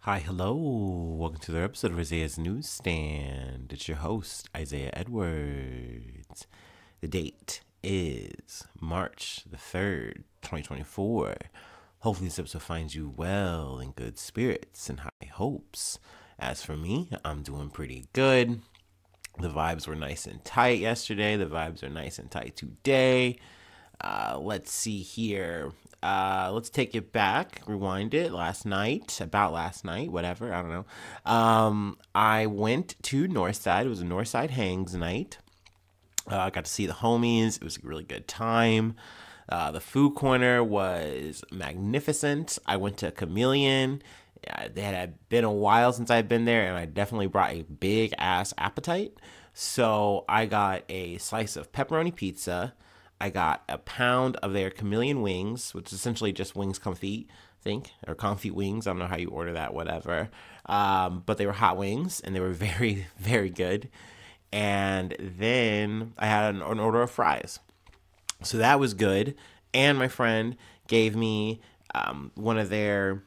Hi, hello. Welcome to the episode of Isaiah's Newsstand. It's your host, Isaiah Edwards. The date is March the 3rd, 2024. Hopefully, this episode finds you well in good spirits and high hopes. As for me, I'm doing pretty good. The vibes were nice and tight yesterday. The vibes are nice and tight today. Let's see here. Let's take it back, rewind it. About last night, whatever. I don't know. I went to Northside. It was a Northside Hangs night. I got to see the homies. It was a really good time. The food corner was magnificent. I went to Chameleon. It had been a while since I'd been there, and I definitely brought a big ass appetite. So I got a slice of pepperoni pizza. I got a pound of their Chameleon wings, which is essentially just wings confit, I think, or confit wings. I don't know how you order that, whatever. But they were hot wings, and they were very, very good. And then I had an order of fries. So that was good. And my friend gave me one of their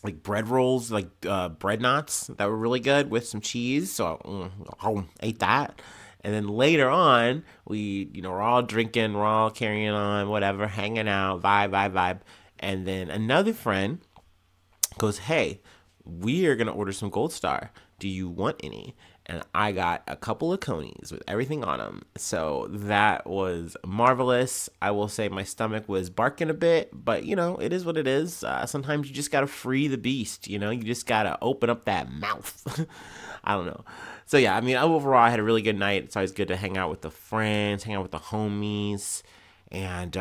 like bread rolls, like bread knots that were really good with some cheese. So I ate that. And then later on, we're all drinking, we're all carrying on, whatever, hanging out, vibe. And then another friend goes, "Hey, we are going to order some Gold Star. Do you want any?" And I got a couple of conies with everything on them. So that was marvelous. I will say my stomach was barking a bit, but it is what it is. Sometimes you just got to free the beast, you just got to open up that mouth. I don't know. So yeah, I mean, overall, I had a really good night. It's always good to hang out with the friends, hang out with the homies. And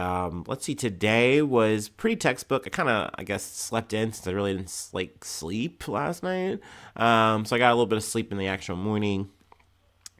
let's see, today was pretty textbook. I kind of, I guess, slept in since I really didn't sleep last night. So I got a little bit of sleep in the actual morning.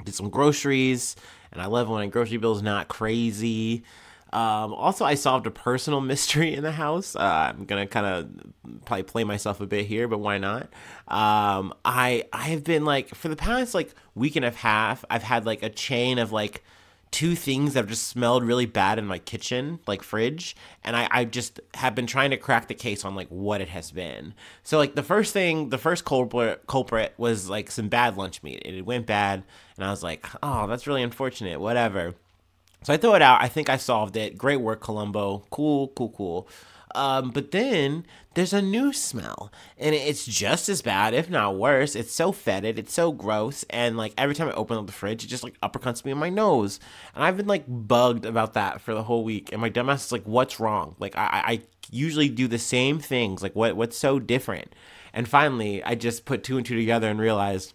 Did some groceries, and I love when a grocery bill is not crazy. Also, I solved a personal mystery in the house. I'm gonna kind of probably play myself a bit here, but why not? I have been like for the past like week and a half, I've had like a chain of like two things that have just smelled really bad in my kitchen, like fridge, and I just have been trying to crack the case on like what it has been. So like the first culprit was like some bad lunch meat. It went bad, and I was like, oh, that's really unfortunate. Whatever. So I throw it out. I think I solved it. Great work, Columbo. Cool. But then there's a new smell, and it's just as bad, if not worse. It's so fetid, it's so gross, and like every time I open up the fridge, it just like uppercuts me in my nose. And I've been like bugged about that for the whole week. And my dumbass is like, "What's wrong?" Like I usually do the same things. Like what's so different? And finally, I just put two and two together and realized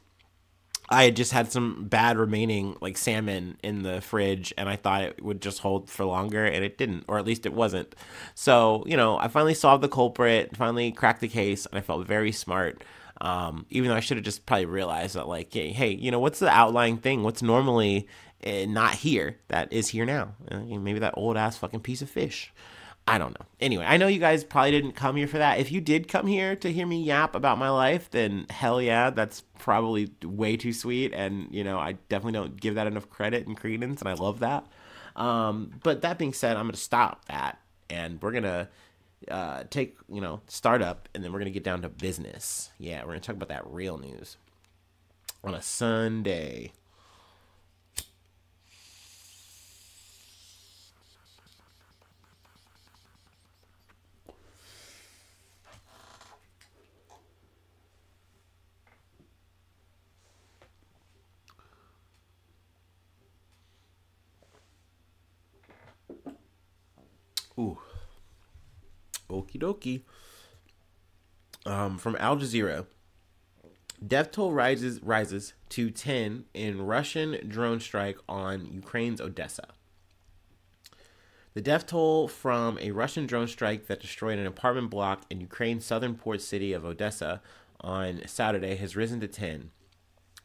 I had just had some bad remaining like salmon in the fridge, and I thought it would just hold for longer, and it didn't, or at least it wasn't. So I finally solved the culprit, finally cracked the case, and I felt very smart. Even though I should have just probably realized that, like, hey, what's the outlying thing? What's normally not here that is here now? Maybe that old ass fucking piece of fish. I don't know. Anyway, I know you guys probably didn't come here for that. If you did come here to hear me yap about my life, then hell yeah, that's probably way too sweet. And, I definitely don't give that enough credit and credence, and I love that. But that being said, I'm going to stop that, and we're going to take, start up, and then we're going to get down to business. Yeah, we're going to talk about that real news on a Sunday. Ooh, okie dokie. From Al Jazeera. Death toll rises to 10 in Russian drone strike on Ukraine's Odessa. The death toll from a Russian drone strike that destroyed an apartment block in Ukraine's southern port city of Odessa on Saturday has risen to 10.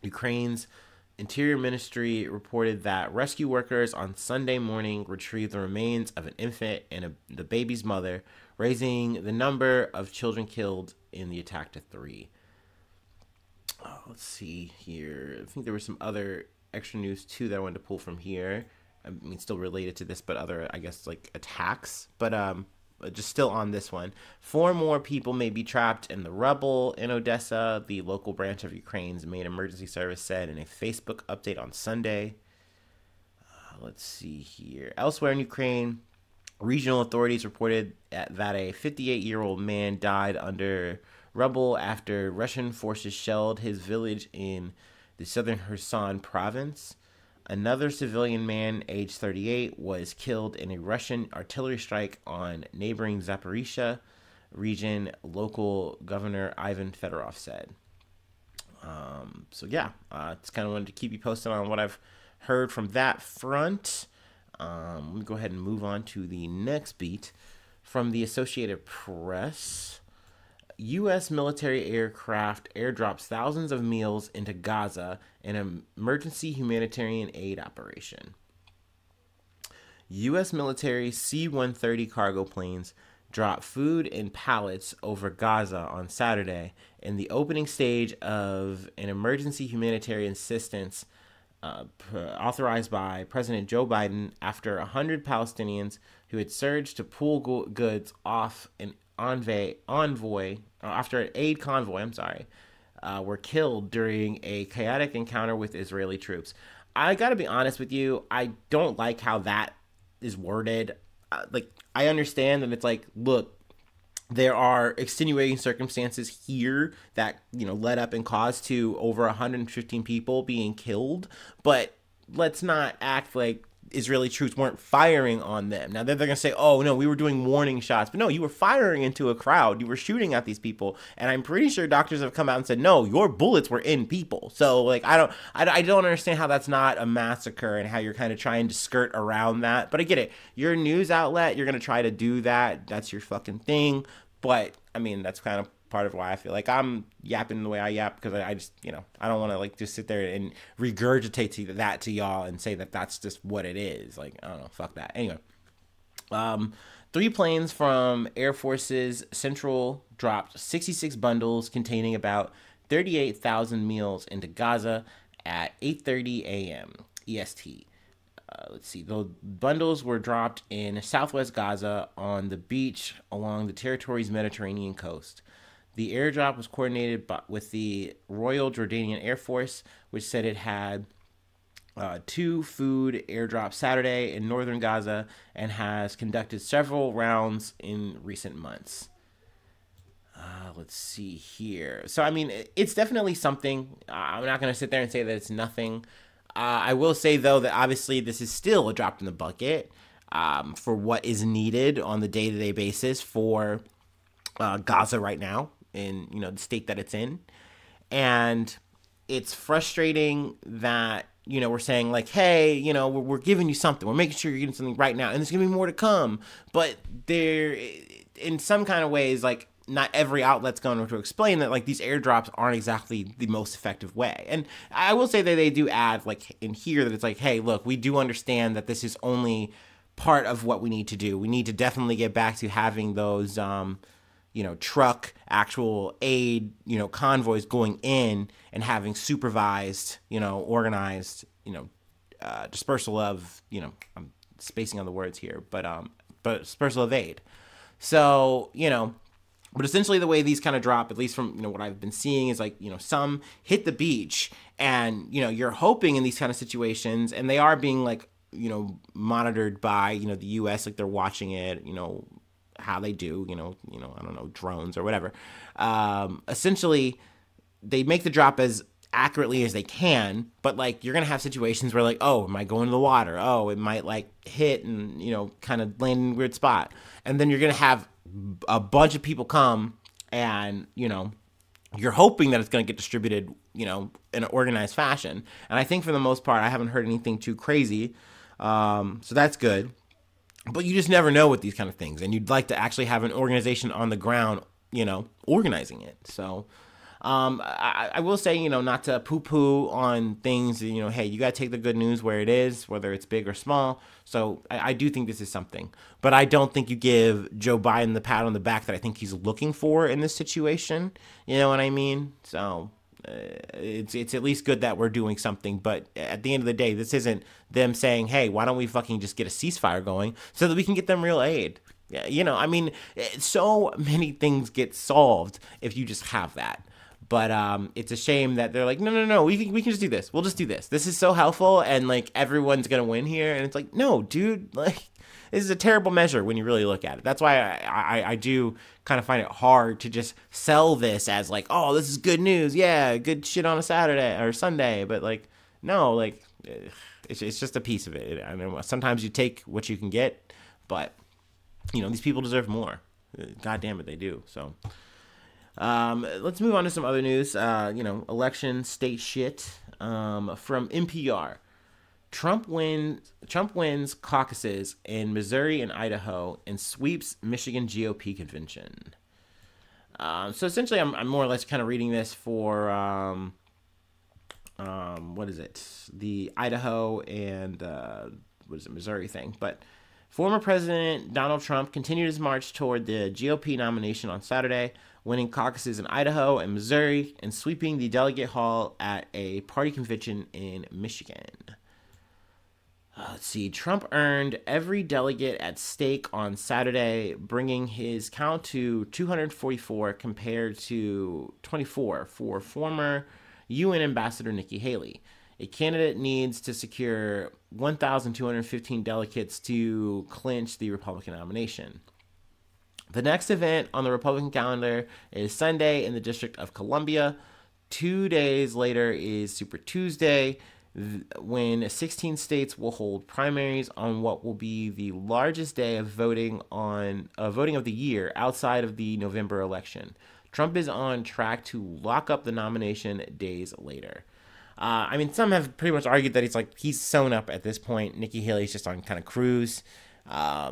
Ukraine's Interior Ministry reported that rescue workers on Sunday morning retrieved the remains of an infant and the baby's mother, raising the number of children killed in the attack to three. Let's see here. I think there was some other extra news too that I wanted to pull from here. I mean, still related to this, but other, I guess, like attacks. But just still on this one. 4 more people may be trapped in the rubble in Odessa, the local branch of Ukraine's main emergency service said in a Facebook update on Sunday. Let's see here. Elsewhere in Ukraine, regional authorities reported that a 58-year-old man died under rubble after Russian forces shelled his village in the southern Kherson province. Another civilian man, aged 38, was killed in a Russian artillery strike on neighboring Zaporizhia region, local governor Ivan Fedorov said. Just kind of wanted to keep you posted on what I've heard from that front. Let me go ahead and move on to the next beat. From the Associated Press, U.S. military aircraft airdrops thousands of meals into Gaza in an emergency humanitarian aid operation. U.S. military C-130 cargo planes dropped food in pallets over Gaza on Saturday in the opening stage of an emergency humanitarian assistance authorized by President Joe Biden after 100 Palestinians who had surged to pull goods off an after an aid convoy, were killed during a chaotic encounter with Israeli troops. I gotta be honest with you, I don't like how that is worded. I understand that it's like, look, there are extenuating circumstances here that, led up and caused to over 115 people being killed, but let's not act like Israeli troops weren't firing on them. Now they're going to say, oh no, we were doing warning shots, but no, you were firing into a crowd. You were shooting at these people. And I'm pretty sure doctors have come out and said, no, your bullets were in people. So I don't understand how that's not a massacre and how you're kind of trying to skirt around that. But I get it. You're a news outlet. You're going to try to do that. That's your fucking thing. But I mean, that's kind of part of why I feel like I'm yapping the way I yap, because I just, I don't want to just sit there and regurgitate that to y'all and say that that's just what it is. I don't know, fuck that. Anyway, 3 planes from Air Force's Central dropped 66 bundles containing about 38,000 meals into Gaza at 8:30 a.m. EST. Let's see. The bundles were dropped in southwest Gaza on the beach along the territory's Mediterranean coast. The airdrop was coordinated with the Royal Jordanian Air Force, which said it had 2 food airdrops Saturday in northern Gaza and has conducted several rounds in recent months. Let's see here. So, I mean, it's definitely something. I'm not going to sit there and say that it's nothing. I will say, though, that obviously this is still a drop in the bucket for what is needed on the day-to-day basis for Gaza right now in, the state that it's in. And it's frustrating that, we're saying hey, we're giving you something. We're making sure you're getting something right now. And there's going to be more to come. But there, in some kind of ways, not every outlet's going to explain that these airdrops aren't exactly the most effective way. And I will say that they do add in here that it's hey, look, we do understand that this is only part of what we need to do. We need to definitely get back to having those truck actual aid convoys going in and having supervised organized dispersal of I'm spacing on the words here, but dispersal of aid. So but essentially the way these kind of drop, at least from what I've been seeing, is some hit the beach, and you're hoping in these kind of situations, and they are being monitored by the U.S. they're watching it, how they do, I don't know, drones or whatever. Essentially, they make the drop as accurately as they can, but you're gonna have situations where oh, it might go into the water, oh, it might hit and kind of land in a weird spot, and then you're gonna have a bunch of people come, and you're hoping that it's going to get distributed in an organized fashion. And I think for the most part I haven't heard anything too crazy, so that's good. But you just never know with these kind of things, and you'd like to actually have an organization on the ground organizing it. So I will say, not to poo-poo on things, hey, you got to take the good news where it is, whether it's big or small. So I do think this is something. But I don't think you give Joe Biden the pat on the back that I think he's looking for in this situation. You know what I mean? So it's at least good that we're doing something. But at the end of the day, this isn't them saying, hey, why don't we fucking just get a ceasefire going so that we can get them real aid? Yeah, I mean, so many things get solved if you just have that. But it's a shame that they're like, no, no, no, we can just do this. We'll just do this. This is so helpful, and like everyone's gonna win here. And it's like, no, dude, like this is a terrible measure when you really look at it. That's why I do kind of find it hard to just sell this as like, oh, this is good news. Yeah, good shit on a Saturday or Sunday. But like, no, like it's just a piece of it. I mean, sometimes you take what you can get, but these people deserve more. God damn it, they do. So, let's move on to some other news. Election state shit. From NPR. Trump wins caucuses in Missouri and Idaho and sweeps Michigan GOP convention. So essentially, I'm more or less kind of reading this for what is it? The Idaho and Missouri thing, but. Former President Donald Trump continued his march toward the GOP nomination on Saturday, winning caucuses in Idaho and Missouri and sweeping the delegate hall at a party convention in Michigan. Let's see. Trump earned every delegate at stake on Saturday, bringing his count to 244 compared to 24 for former UN Ambassador Nikki Haley. A candidate needs to secure 1,215 delegates to clinch the Republican nomination. The next event on the Republican calendar is Sunday in the District of Columbia. 2 days later is Super Tuesday, when 16 states will hold primaries on what will be the largest day of voting of the year outside of the November election. Trump is on track to lock up the nomination days later. I mean, some have pretty much argued that he's sewn up at this point. Nikki Haley's just on kind of cruise. I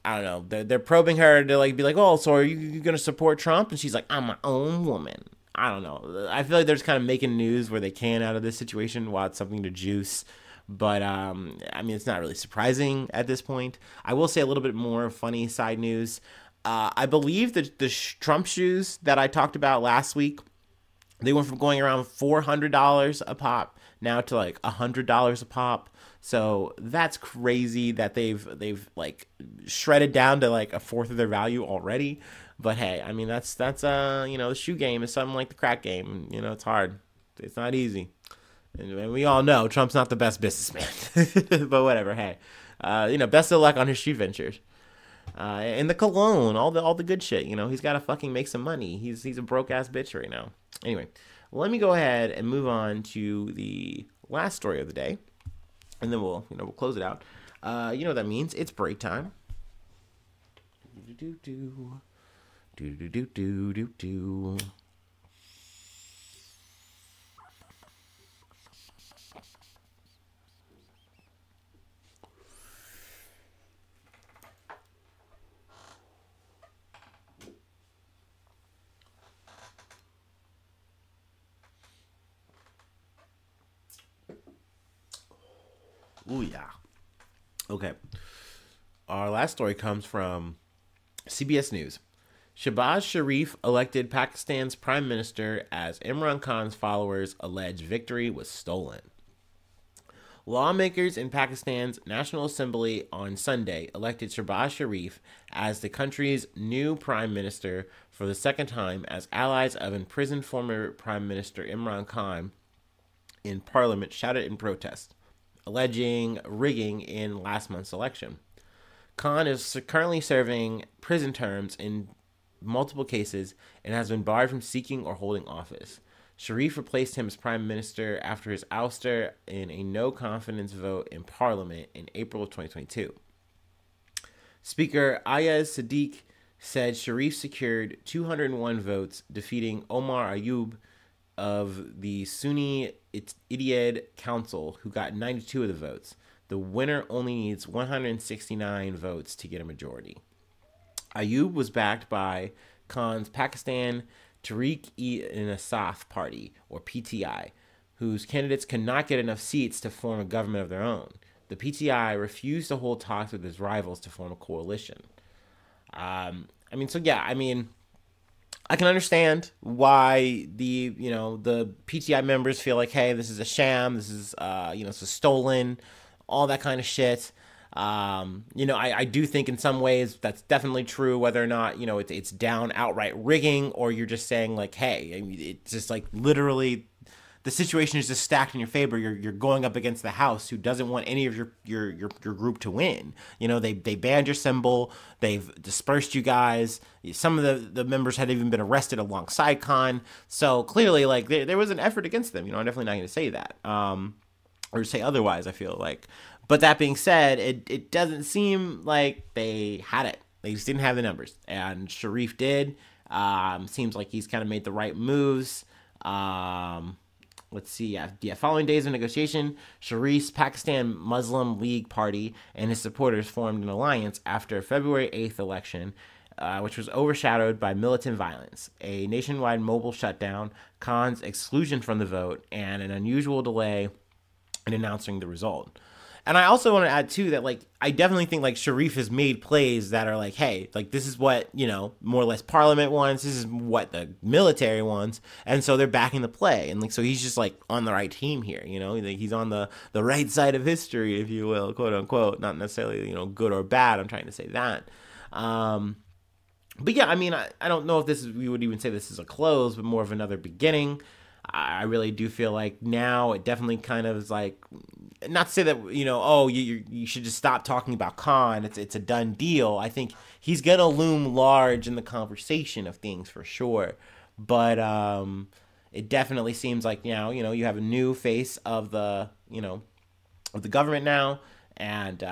don't know. They're probing her to be like, oh, so are you going to support Trump? And she's like, I'm my own woman. I don't know. I feel like they're just kind of making news where they can out of this situation while it's something to juice. But, I mean, it's not really surprising at this point. I will say a little bit more funny side news. I believe that the Trump shoes that I talked about last week, they went from going around $400 a pop now to like $100 a pop. So that's crazy that they've like shredded down to like a fourth of their value already. But hey, I mean that's the shoe game is something like the crack game. It's hard. It's not easy. And we all know Trump's not the best businessman. But whatever, hey. Best of luck on his shoe ventures. And the cologne, all the good shit. He's got to fucking make some money. He's a broke ass bitch right now. Anyway, let me go ahead and move on to the last story of the day, and then we'll close it out. You know what that means? It's break time. Do. Ooh, yeah. Okay. Our last story comes from CBS News. Shehbaz Sharif elected Pakistan's prime minister as Imran Khan's followers allege victory was stolen. Lawmakers in Pakistan's National Assembly on Sunday elected Shehbaz Sharif as the country's new prime minister for the second time as allies of imprisoned former Prime Minister Imran Khan in parliament shouted in protest, alleging rigging in last month's election. Khan is currently serving prison terms in multiple cases and has been barred from seeking or holding office. Sharif replaced him as prime minister after his ouster in a no-confidence vote in parliament in April of 2022. Speaker Ayaz Sadiq said Sharif secured 201 votes, defeating Omar Ayub of the Sunni Ittihad Council, who got 92 of the votes. The winner only needs 169 votes to get a majority. Ayub was backed by Khan's Pakistan Tehreek-e-Insaf Party, or PTI, whose candidates could not get enough seats to form a government of their own. The PTI refused to hold talks with his rivals to form a coalition. I can understand why the PTI members feel like, hey, this is a sham, this is stolen, all that kind of shit. I do think in some ways that's definitely true, whether or not, it's down outright rigging, or you're just saying like, hey, I mean, it's just like literally the situation is just stacked in your favor. You're going up against the House, who doesn't want any of your group to win. They banned your symbol. They've dispersed you guys. Some of the members had even been arrested alongside Khan. So clearly, like there was an effort against them. I'm definitely not going to say that, or say otherwise. I feel like, but that being said, it doesn't seem like they had it. They just didn't have the numbers, and Sharif did. Seems like he's kind of made the right moves. Let's see. Yeah. Following days of negotiation, Sharif's Pakistan Muslim League Party and his supporters formed an alliance after February 8th election, which was overshadowed by militant violence, a nationwide mobile shutdown, Khan's exclusion from the vote, and an unusual delay in announcing the result. And I also want to add too that, like, I definitely think like Sharif has made plays that are like, hey, like this is what, more or less Parliament wants. This is what the military wants. And so they're backing the play. And like, so he's just like on the right team here, he's on the right side of history, if you will, quote unquote, not necessarily, good or bad. I'm trying to say that. But yeah, I mean, I don't know if we would even say this is a close, but more of another beginning. I really do feel like now it definitely kind of is like, not to say that, you should just stop talking about Khan. It's a done deal. I think he's going to loom large in the conversation of things for sure. But it definitely seems like now, you have a new face of the government now. And,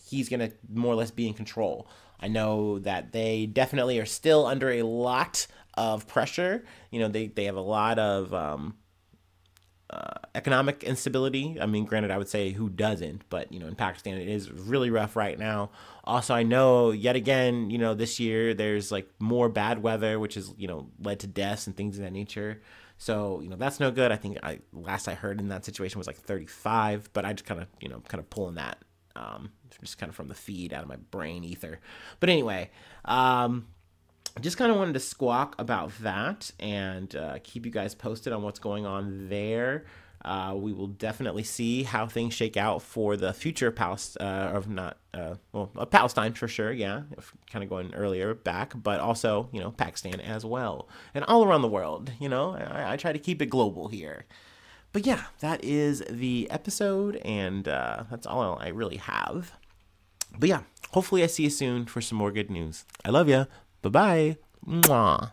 he's going to more or less be in control. I know that they definitely are still under a lot of pressure. They have a lot of economic instability. I mean, granted, I would say who doesn't, but in Pakistan it is really rough right now. Also, I know yet again, this year there's like more bad weather, which has led to deaths and things of that nature. So that's no good. I think last I heard in that situation was like 35, but I just kind of pulling that just kind of from the feed out of my brain ether. But anyway, just kind of wanted to squawk about that and keep you guys posted on what's going on there. We will definitely see how things shake out for the future Palestine for sure. Yeah, kind of going earlier back, but also Pakistan as well, and all around the world. I try to keep it global here. But yeah, that is the episode, and that's all I really have. But yeah, hopefully I see you soon for some more good news. I love ya. Bye-bye. Mwah.